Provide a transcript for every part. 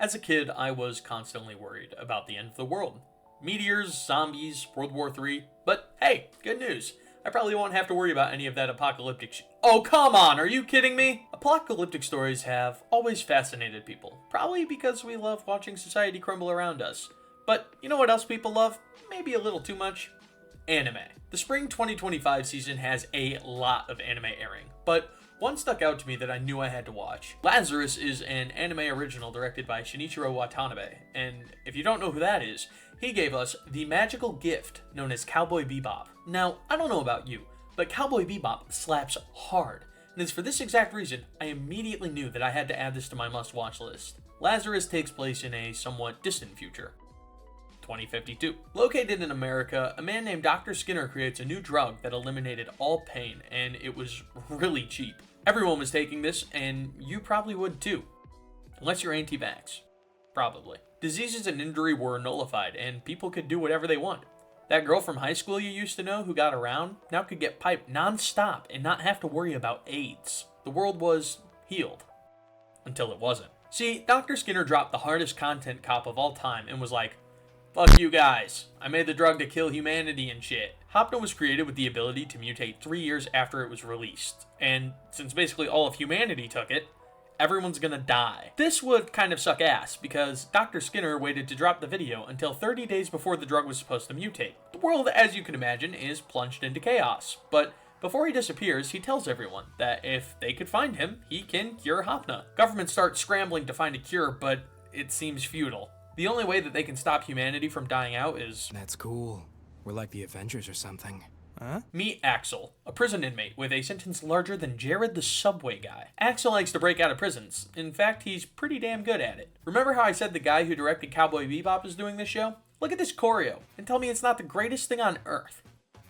As a kid, I was constantly worried about the end of the world. Meteors, zombies, World War III. But hey, good news. I probably won't have to worry about any of that apocalyptic shit. Oh, come on, are you kidding me? Apocalyptic stories have always fascinated people. Probably because we love watching society crumble around us. But you know what else people love? Maybe a little too much? Anime. The spring 2025 season has a lot of anime airing, but one stuck out to me that I knew I had to watch. Lazarus is an anime original directed by Shinichiro Watanabe, and if you don't know who that is, he gave us the magical gift known as Cowboy Bebop. Now, I don't know about you, but Cowboy Bebop slaps hard, and it's for this exact reason I immediately knew that I had to add this to my must-watch list. Lazarus takes place in a somewhat distant future. 2052. Located in America, a man named Dr. Skinner creates a new drug that eliminated all pain, and it was really cheap. Everyone was taking this, and you probably would too. Unless you're anti-vax. Probably. Diseases and injury were nullified, and people could do whatever they want. That girl from high school you used to know who got around now could get piped non-stop and not have to worry about AIDS. The world was healed. Until it wasn't. See, Dr. Skinner dropped the hardest content cop of all time and was like, "Fuck you guys. I made the drug to kill humanity and shit." Hypno was created with the ability to mutate 3 years after it was released. And since basically all of humanity took it, everyone's gonna die. This would kind of suck ass, because Dr. Skinner waited to drop the video until 30 days before the drug was supposed to mutate. The world, as you can imagine, is plunged into chaos. But before he disappears, he tells everyone that if they could find him, he can cure Hypno. Governments start scrambling to find a cure, but it seems futile. The only way that they can stop humanity from dying out is... That's cool. We're like the Avengers or something. Huh? Meet Axel, a prison inmate with a sentence larger than Jared the Subway guy. Axel likes to break out of prisons. In fact, he's pretty damn good at it. Remember how I said the guy who directed Cowboy Bebop is doing this show? Look at this choreo, and tell me it's not the greatest thing on earth.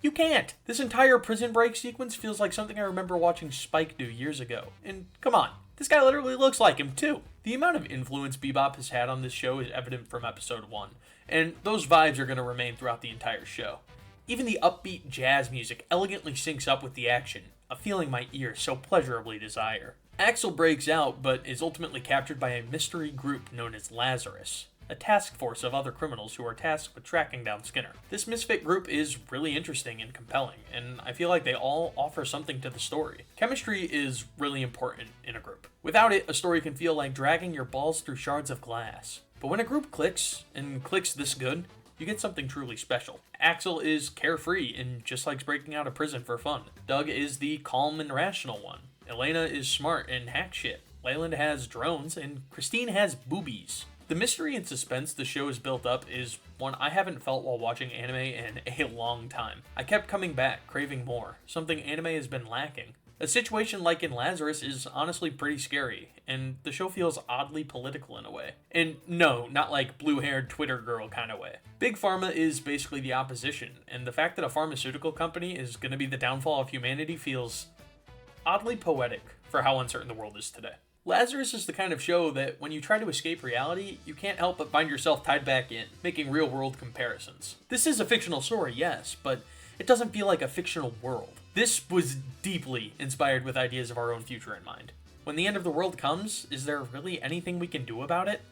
You can't! This entire prison break sequence feels like something I remember watching Spike do years ago. And come on, this guy literally looks like him too. The amount of influence Bebop has had on this show is evident from episode 1, and those vibes are going to remain throughout the entire show. Even the upbeat jazz music elegantly syncs up with the action, a feeling my ears so pleasurably desire. Axel breaks out, but is ultimately captured by a mystery group known as Lazarus, a task force of other criminals who are tasked with tracking down Skinner. This misfit group is really interesting and compelling, and I feel like they all offer something to the story. Chemistry is really important in a group. Without it, a story can feel like dragging your balls through shards of glass. But when a group clicks, and clicks this good, you get something truly special. Axel is carefree and just likes breaking out of prison for fun. Doug is the calm and rational one. Elena is smart and hack shit. Leyland has drones, and Christine has boobies. The mystery and suspense the show has built up is one I haven't felt while watching anime in a long time. I kept coming back, craving more, something anime has been lacking. A situation like in Lazarus is honestly pretty scary, and the show feels oddly political in a way. And no, not like blue-haired Twitter girl kind of way. Big Pharma is basically the opposition, and the fact that a pharmaceutical company is going to be the downfall of humanity feels oddly poetic for how uncertain the world is today. Lazarus is the kind of show that when you try to escape reality, you can't help but find yourself tied back in, making real-world comparisons. This is a fictional story, yes, but it doesn't feel like a fictional world. This was deeply inspired with ideas of our own future in mind. When the end of the world comes, is there really anything we can do about it?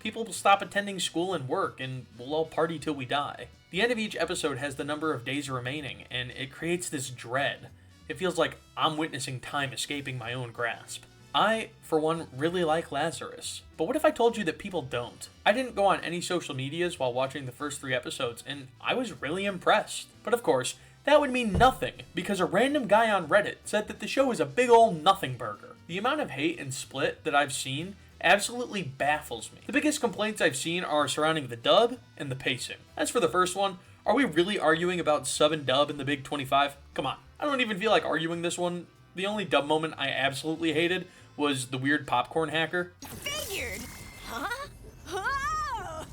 People will stop attending school and work, and we'll all party till we die. The end of each episode has the number of days remaining, and it creates this dread. It feels like I'm witnessing time escaping my own grasp. I, for one, really like Lazarus. But what if I told you that people don't? I didn't go on any social medias while watching the first 3 episodes, and I was really impressed. But of course, that would mean nothing, because a random guy on Reddit said that the show is a big ol' nothing burger. The amount of hate and split that I've seen absolutely baffles me. The biggest complaints I've seen are surrounding the dub and the pacing. As for the first one, are we really arguing about sub and dub in the Big 25? Come on, I don't even feel like arguing this one. The only dub moment I absolutely hated was the weird popcorn hacker. Figured! Huh? Oh!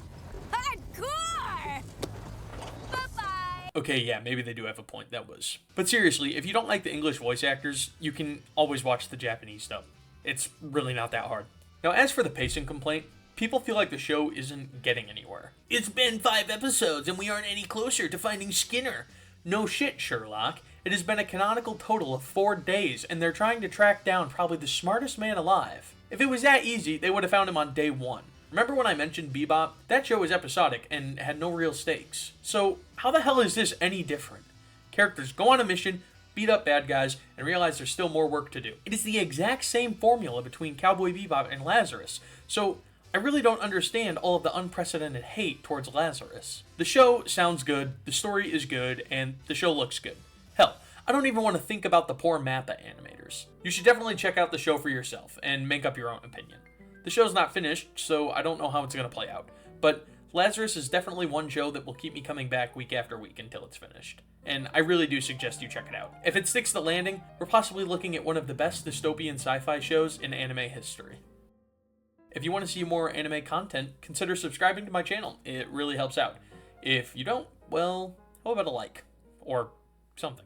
Hardcore! Bye-bye! Okay, yeah, maybe they do have a point, that was. But seriously, if you don't like the English voice actors, you can always watch the Japanese dub. It's really not that hard. Now, as for the pacing complaint, people feel like the show isn't getting anywhere. It's been 5 episodes and we aren't any closer to finding Skinner. No shit, Sherlock. It has been a canonical total of 4 days, and they're trying to track down probably the smartest man alive. If it was that easy, they would have found him on day 1. Remember when I mentioned Bebop? That show was episodic and had no real stakes. So how the hell is this any different? Characters go on a mission, beat up bad guys, and realize there's still more work to do. It is the exact same formula between Cowboy Bebop and Lazarus, so I really don't understand all of the unprecedented hate towards Lazarus. The show sounds good, the story is good, and the show looks good. Hell, I don't even want to think about the poor Mappa animators. You should definitely check out the show for yourself and make up your own opinion. The show's not finished, so I don't know how it's going to play out, but Lazarus is definitely one show that will keep me coming back week after week until it's finished. And I really do suggest you check it out. If it sticks the landing, we're possibly looking at one of the best dystopian sci-fi shows in anime history. If you want to see more anime content, consider subscribing to my channel. It really helps out. If you don't, well, how about a like? Or something.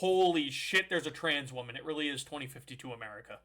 Holy shit, there's a trans woman. It really is 2052 America.